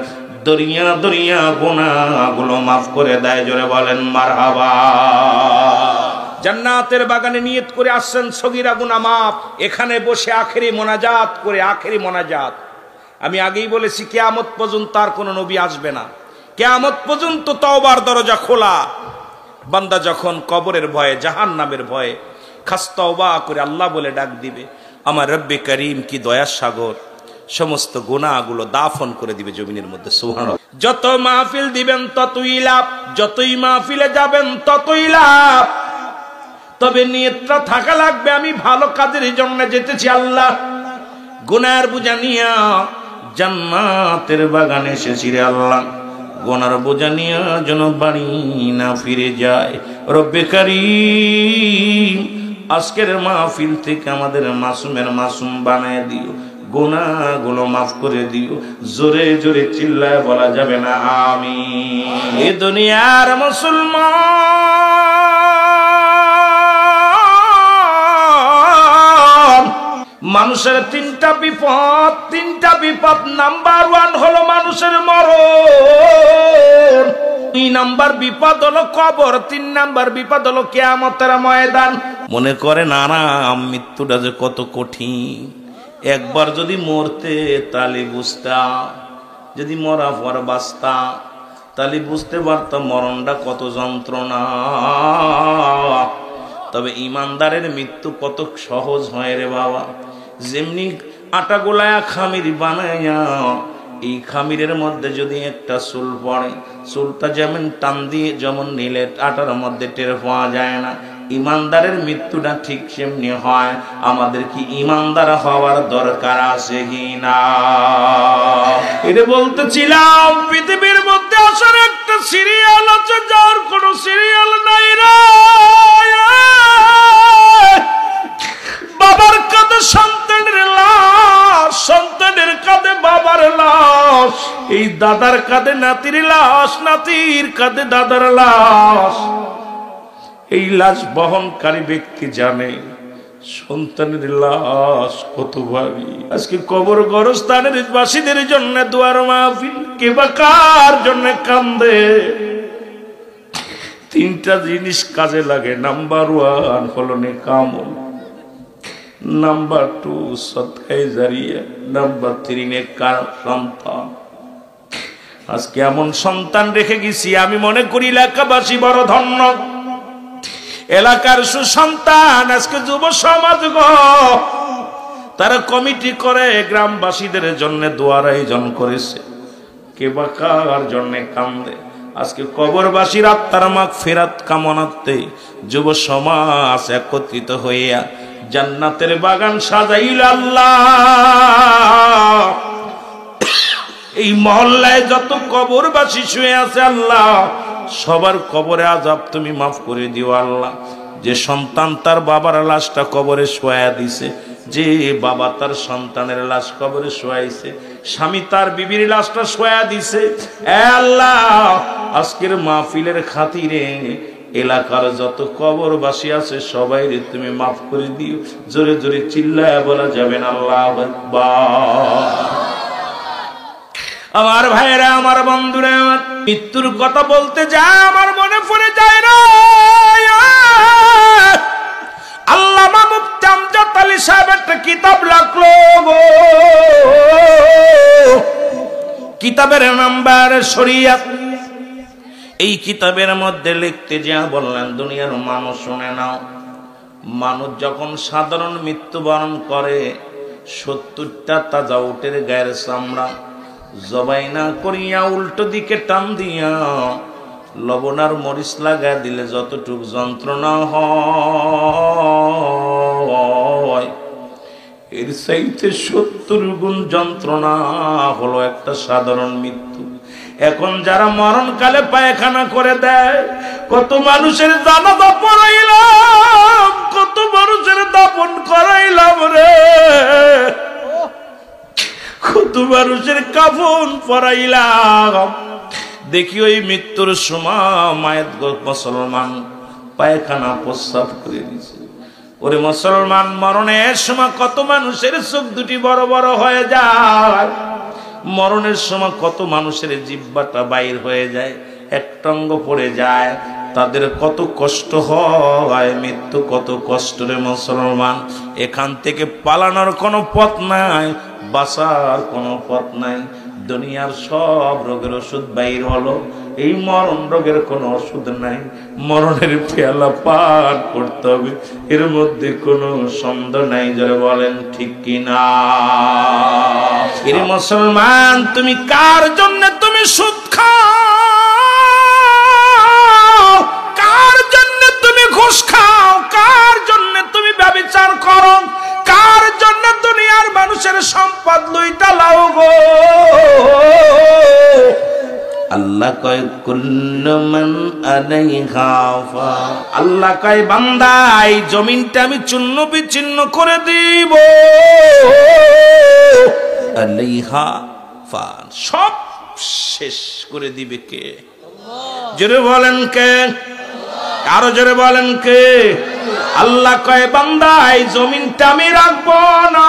দরিয়া দরিয়া গুনাহগুলো মাফ করে দেয়। জোরে বলেন মারহাবা। জান্নাতের বাগানে নিয়ত করে আসছেন সগীরা গুনাহ মাফ, এখানে বসে আখেরি মোনাজাত করে, আখেরি মোনাজাত। আমি আগেই বলেছি কিয়ামত পর্যন্ত আর কোনো নবী আসবে না, কিয়ামত পর্যন্ত তওবার দরজা খোলা। বান্দা যখন কবরের ভয়ে, জাহান্নামের ভয়ে খাস তওবা করে আল্লাহ বলে ডাক দিবে, আমার রব্বে করিম কি দয়ার সাগর, সমস্ত গুনাহগুলো দাফন করে দিবে জমিনের মধ্যে। সুবহানাল্লাহ। যত মাহফিল দিবেন ততই লাভ, যতই মাহফিলে যাবেন ততই লাভ। তবে নিয়তটা থাকা লাগবে, আমি ভালো কাজের জন্য যেতেছি আল্লাহ, গুনার বোঝা নিয়া জান্নাতের বাগানে এসেছি রে আল্লাহ, গুনার বোঝা নিয়া যেন বাড়ি না ফিরে যায়। রব্বে করিম আজকের মাহফিল থেকে আমাদের মাসুমের মাসুম বানায় দিও, গুনাহগুলো মাফ করে দিও। জোরে জোরে চিল্লায় বলা যাবে না আমিন। এ দুনিয়ার মুসলমান, মানুষের তিনটা বিপদ, তিনটা বিপদ। নাম্বার 1 হলো মানুষের মরণ, 2 নাম্বার বিপদ হলো কবর, 3 নাম্বার বিপদ হলো কিয়ামতের ময়দান। মনে করেন আরাম, মৃত্যুটা যে কত কঠিন। একবার যদি মরতে তাহলে বুঝতাম, যদি মরা পর বাঁচতাম তাহলে বুঝতে পারতাম মরণটা কত যন্ত্রণা। তবে ইমানদারের মৃত্যু কত সহজ হয় রে বাবা। যেমনি আটা গোলায়া খামির বানাইয়া, এই খামিরের মধ্যে যদি একটা চুল পড়ে, চুলটা যেমন টান দিয়ে যেমন নিলে আটার মধ্যে টের পাওয়া যায় না, ইমানদারের মৃত্যুটা ঠিক সেমনি হয়। আমাদের কি ইমানদার হওয়ার দরকার আছে কি না? এটা বলতেছিলাম, পৃথিবীর মধ্যে আসার একটা সিরিয়াল আছে, যার কোন সিরিয়াল নাই রে। বাবার কাঁধে সন্তানের লাশ, সন্তানের কাঁধে বাবার লাশ, এই দাদার কাঁধে নাতির লাশ, নাতির কাঁধে দাদার লাশ। এই লাশ বহনকারী ব্যক্তি জানে সন্তানের লাশ কত ভারী। আজকে কবর গরস্থানের বাসীদের জন্য দুয়ার মাহফিল, কে বা কার জন্য কান্দে। 3টা জিনিস কাজে লাগে। নাম্বার 1 হলো নেকামল, নাম্বার 2 সদকায়ে জারিয়া, নাম্বার 3 নেককার সন্তান। আজকে এমন সন্তান রেখে গেছি, আমি মনে করি এলাকাবাসী বড় ধন্য। এলাকার সুসন্তান আজকে যুব সমাজ গো, তারা কমিটি করে গ্রামবাসীদের জন্য দোয়ার আয়োজন করেছে, কে বা কার জন্য কান্দে। আজকে কবরবাসীর আত্মার মাগফিরাত কামনাতে যুব সমাজ একত্রিত হইয়া জান্নাতের বাগান সাজাইল আল্লাহ। এই মহল্লায় যত কবরবাসী শুয়ে আছে আল্লাহ, সবার কবরে আযাব তুমি মাফ করে দিও আল্লাহ। যে সন্তান তার বাবার লাশটা কবরে শোয়া দিছে, যে বাবা তার সন্তানের লাশ কবরে শোয়াইছে, স্বামী তার বিবির লাশটা শোয়া দিছে, এ আল্লাহ আজকের মাহফিলের খাতিরে এলাকার যত কবরবাসী আছে সবাই তুমি মাফ করে দিও। জোরে জোরে চিল্লায় বলা যাবে না আল্লাহু আকবার। আমার ভাইরা, আমার বন্ধুরা, মৃত্যুর কথা বলতে যা আমার মনে পড়ে যায় না। নাম্বার শরীয়ত। এই কিতাবের মধ্যে লিখতে যা বললেন, দুনিয়ার মানুষ শুনে নাও, মানুষ যখন সাধারণ মৃত্যুবরণ করে 70টা তাজা উটের গায়ের চামড়া জবাই না করিয়া উল্টো দিকে টান দিয়া লবণ আর মরিচ লাগা দিলে যতটুক যন্ত্রণা হয়, এর চাইতে 70 গুণ যন্ত্রণা হলো একটা সাধারণ মৃত্যু। এখন যারা মরণকালে পায়খানা করে দেয়, কত মানুষের জানাজা পড়াইলাম, কত মানুষের দাফন করাইলাম রে, কত মানুষের কাফন পরাইলাম। দেখি ওই মৃত্যুর সময় মায়ের মুসলমান পায়খানা প্রস্রাব করে দিছে। ওরে মুসলমান, মরণের সময় কত মানুষের চোখ দুটি বড় বড় হয়ে যায়, মরণের সময় কত মানুষের জিহ্বাটা বাইর হয়ে যায়, একটঙ্গ পড়ে যায়, তাদের কত কষ্ট হয়, মৃত্যু কত কষ্ট রে মুসলমান। এখান থেকে পালানোর কোনো পথ নাই, বাঁচার কোনো পথ নাই। দুনিয়ার সব রোগের ওষুধ বাইর হলো, এই মরণ রোগের কোনো ওষুধ নাই। মরণের পেয়ালা পান করতে হবে, এর মধ্যে কোনো সন্দেহ নাই। যারা বলেন ঠিক কিনা? এর মুসলমান, তুমি কার জন্য তুমি সুদ খাও, কার জন্য তুমি ঘুষ খাও, কার জন্য তুমি ব্যভিচার করো, কার জন্য দুনিয়ার মানুষের সম্পদ লুইটা লাও গো? আল্লাহ কয় কুল্লু মান আলাইহা ফান। আল্লাহ কয় বান্দা, এই জমিনটা আমি চূর্ণ বিচ্ছিন্ন করে দিব। আলাইহা ফান, সব শেষ করে দিবে কে? জোরে বলেন কে? আরো জোরে বলেন কে? আল্লাহ কয় বান্দা, এই জমিনটা আমি রাখবো না,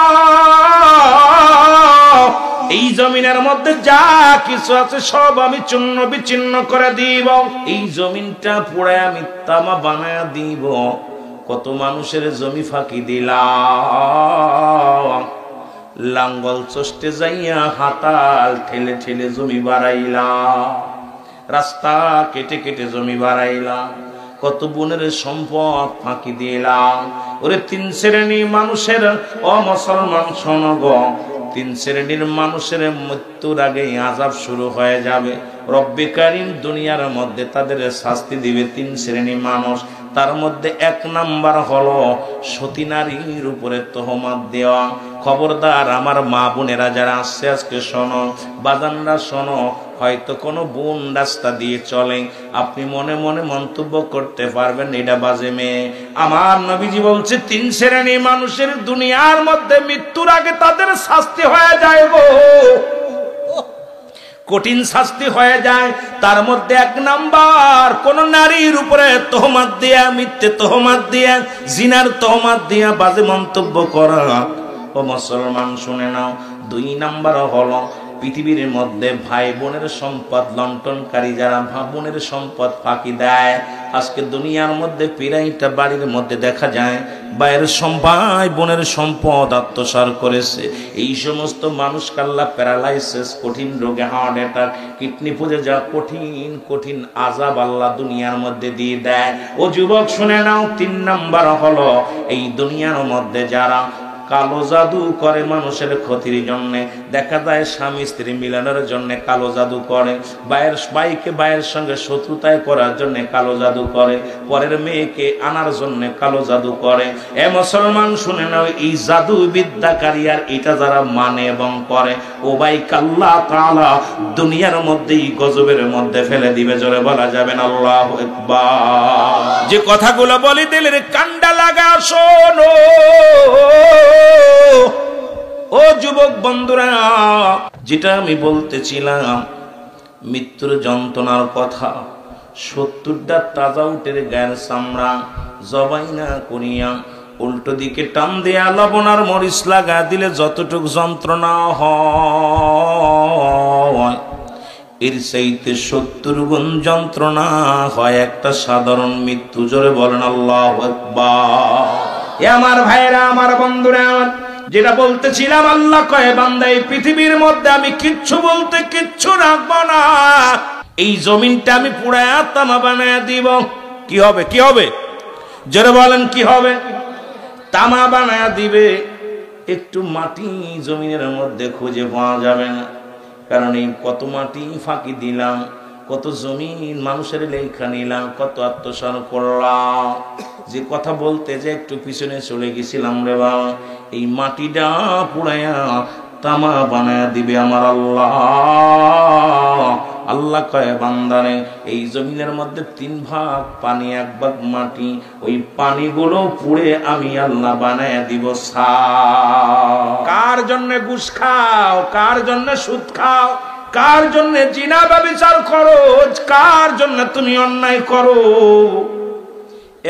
এই জমিনের মধ্যে যা কিছু আছে সব আমি চূর্ণ বিচ্ছিন্ন করে দিব। এই জমিনটা পুড়ে আমি তামা বানায় দিব। কত মানুষের জমি ফাঁকি দিলাম, লাঙ্গল চষ্টে যাইয়া হাতাল ঠেলে ঠেলে জমি বাড়াইলাম, রাস্তা কেটে কেটে জমি বাড়াইলাম, কত বোনের সম্পদ ফাঁকি দিলাম। ওরে 3 শ্রেণীর মানুষের, ও মুসলমান শোনো গো, 3 শ্রেণীর মানুষের মৃত্যুর আগে আযাব শুরু হয়ে যাবে। রব্বে কারীম দুনিয়ার মধ্যে তাদের শাস্তি দিবে 3 শ্রেণীর মানুষ। তার মধ্যে 1 নাম্বার হলো সতী নারীর উপরে তহমত দেওয়া। খবরদার আমার মা বোনেরা যারা আসছে আজকে শোনো, বাজানরা শোনো, হয়তো কোনো বোন রাস্তা দিয়ে চলে, আপনি মনে মনে মন্তব্য করতে পারবেন এটা বাজে মেয়ে। আমার নবীজি বলছে 3 শ্রেণীর মানুষের দুনিয়ার মধ্যে মৃত্যুর আগে তাদের শাস্তি হয়ে যায় গো, কঠিন শাস্তি হয়ে যায়। তার মধ্যে 1 নাম্বার, কোন নারীর উপরে তহমত দিয়া, মিথ্যে তহমত দিয়া, জিনার তহমত দিয়া বাজে মন্তব্য করা। ও মুসলমান শুনে নাও, 2 নাম্বার হলো পৃথিবীর মধ্যে ভাই বোনের সম্পদ লণ্ঠনকারী, যারা ভাই বোনের সম্পদ ফাঁকি দেয়। আজকে দুনিয়ার মধ্যে প্রায়টা বাড়ির মধ্যে দেখা যায় ভাইয়ের ভাই বোনের সম্পদ আত্মসাৎ করেছে। এই সমস্ত মানুষকে আল্লাহ প্যারালাইসিস, কঠিন রোগে, হার্ট অ্যাটাক, কিডনি পুজে যা কঠিন কঠিন আযাব আল্লাহ দুনিয়ার মধ্যে দিয়ে দেয়। ও যুবক শুনে নাও, 3 নাম্বার হলো এই দুনিয়ার মধ্যে যারা কালো জাদু করে মানুষের ক্ষতির জন্য। দেখা যায় স্বামী স্ত্রী মিলনের জন্য কালো জাদু করে, ভাইকে ভাইয়ের সঙ্গে শত্রুতায় করার জন্য কালো জাদু করে, পরের মেয়েকে আনার জন্য কালো জাদু করে। এ মুসলমান শুনে নাও, এই জাদু বিদ্যাকারী আর এটা যারা মানে এবং করে, ও ভাই আল্লাহ তাআলা দুনিয়ার মধ্যেই গজবের মধ্যে ফেলে দিবে। জোরে বলা যাবেন আল্লাহু আকবার। যে কথাগুলো বলি দিলের কান্ডা লাগা শোনো। ও যুবক বন্ধুরা, যেটা আমি বলতেছিলাম মৃত্যুর যন্ত্রণার কথা, 70টা তাজা উটের গায়ের চামড়া জবাই না করিয়া উল্টো দিকে টান দেয়া লবণ আর মরিচ লাগা দিলে যতটুক যন্ত্রণা হয়, এর চাইতে 70 গুণ যন্ত্রণা হয় একটা সাধারণ মৃত্যু। জোরে বলেন আল্লাহু আকবার। এ আমার ভাইরা, আমার বন্ধুরা, যেটা বলতেছিলাম, আল্লাহ কয় বান্দা এই পৃথিবীর মধ্যে আমি কিচ্ছু বলতে কিচ্ছু রাখবো না, এই জমিনটা আমি পুড়ায়া তামা বানায়া দিব। কি হবে? কি হবে? জোরে বলেন কি হবে? তামা বানায়া দিবে। একটু মাটি জমিনের মধ্যে খুঁজে পাওয়া যাবে না, কারণ এই কত মাটি ফাঁকি দিলাম, কত জমিন মানুষের লেখা নিলাম, কত আত্মসাৎ করলাম। যে কথা বলতে যে একটু পিছনে চলে গেছিলাম রে বাবা, এই মাটিটা পুড়াইয়া তামা বানায়া দিবে আমার আল্লাহ। আল্লাহ কয় বান্দারে এই জমিনের মধ্যে 3 ভাগ পানি 1 ভাগ মাটি, ওই পানিগুলো পুড়ে আমি আল্লাহ বানায়া দিব সা। কার জন্য ঘুষ খাও? কার জন্য সুদ খাও? কার জন্য জিনা ব্যভিচার করো? কার জন্য তুমি অন্যায় করো?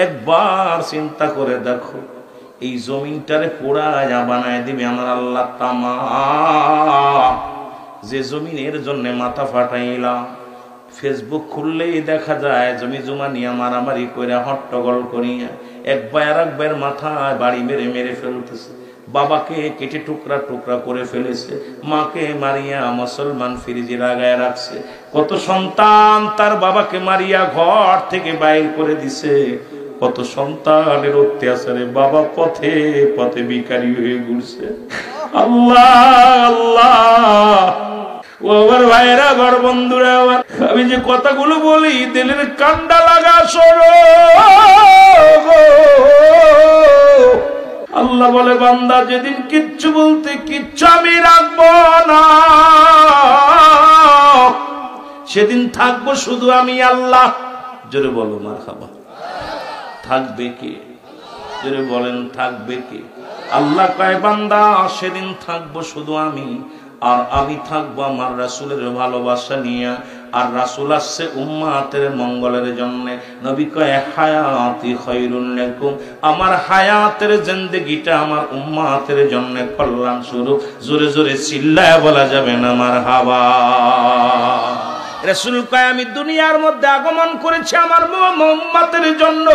একবার চিন্তা করে দেখো, এই জমিনটারে পোড়ায়া বানায় দিবে আমার আল্লাহ তামা। যে জমিনের জন্য মাথা ফাটাইলাম, ফেসবুক খুললেই দেখা যায় জমি জমা নিয়ে মারামারি করে হট্টগোল করিয়া এক ভাই আর এক ভাইয়ের মাথায় বাড়ি মেরে মেরে ফেলতেছে, বাবাকে কেটে টুকরা টুকরা করে ফেলেছে, মাকে মারিয়া মুসলমান ফ্রিজে লাগায় রাখছে। কত সন্তান তার বাবাকে মারিয়া ঘর থেকে বাইর করে দিছে। কত সন্তানের অত্যাচারে বাবা পথে পথে ভিখারি হয়ে ঘুরছে। আল্লাহ আল্লাহ, ও আমার ভাইরা, আমার বন্ধুরা, আমি যে কথাগুলো বলি দিলের কান্ডা লাগা শোনো। আল্লাহ বলে বান্দা যেদিন কিচ্ছু বলতে কিচ্ছু আমি রাখবো না, সেদিন থাকবো শুধু আমি আল্লাহ। জোরে বলো মারহাবা। থাকবে কে? জোরে বলেন থাকবে কে? আল্লাহ কয় বান্দা সেদিন থাকবো শুধু আমি, আর আমি থাকবো আমার রাসূলের ভালোবাসা নিয়ে। আর রাসূল আসছে উম্মতের মঙ্গলের জন্য। নবী কয় হায়াতি খায়রুল লাকুম, আমার হায়াতের জিন্দেগিটা আমার উম্মতের জন্য কল্যাণ স্বরূপ। জোরে জোরে চিল্লায় বলা যাবে না মারহাবা। রাসূল কয় আমি দুনিয়ার মধ্যে আগমন করেছি আমার উম্মতের জন্য,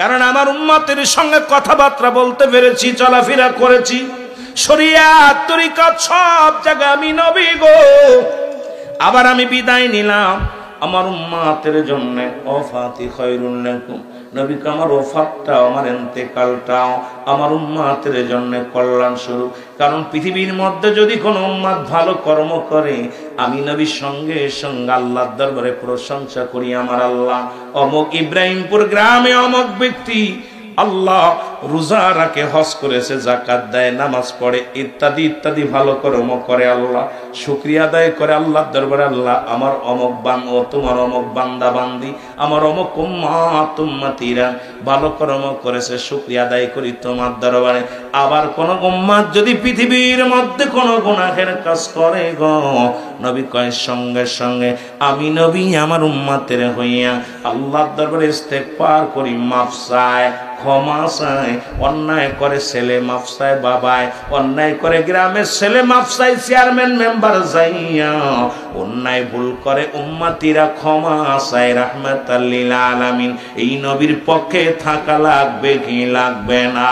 কারণ আমার উম্মতের সঙ্গে কথাবার্তা বলতে পেরেছি, চলাফেরা করেছি, শরিয়াত তরিকত সব জায়গায় আমি নবী গো। আবার আমি বিদায় নিলাম আমার উম্মতের জন্য। ওয়াফাতি খায়রুল লাকুম, নবী কে আমার ওফাতটাও আমার ইন্তেকালটাও আমার উম্মতের জন্য কল্যাণ স্বরূপ। কারণ পৃথিবীর মধ্যে যদি কোনো উম্মত ভালো কর্ম করে, আমি নবীর সঙ্গে সঙ্গে আল্লাহর দরবারে প্রশংসা করি। আমার আল্লাহ অমুক ইব্রাহিমপুর গ্রামে অমুক ব্যক্তি আল্লাহ রোজা রাখে, হজ করেছে, যাকাত দেয়, নামাজ পড়ে, ইত্যাদি ইত্যাদি ভালো কর্ম করে, আল্লাহ শুকরিয়া আদায় করে আল্লাহর দরবারে, আল্লাহ আমার অমুক বান্দা, তোমার অমুক বান্দা বান্দি, আমার অমুক উম্মত উম্মতিরা ভালো কর্ম করেছে, শুকরিয়া আদায় করি তোমার দরবারে। আবার কোন উম্মত যদি পৃথিবীর মধ্যে কোন গুনাহের কাজ করে গো, নবী কয় সঙ্গে সঙ্গে আমি নবী আমার উম্মতের হইয়া আল্লাহর দরবারে ইস্তেগফার করি, মাফ চাই, ক্ষমা চাই। অন্যায় করে ছেলে মাফ চায় বাবায়, অন্যায় করে গ্রামের ছেলে মাফ চাই চেয়ারম্যান মেম্বার যাইয়া, অন্যায় ভুল করে উম্মতিরা ক্ষমা চায় রাহমাতাল লিল আলামিন। এই নবীর পক্ষে থাকা লাগবে কি লাগবে না?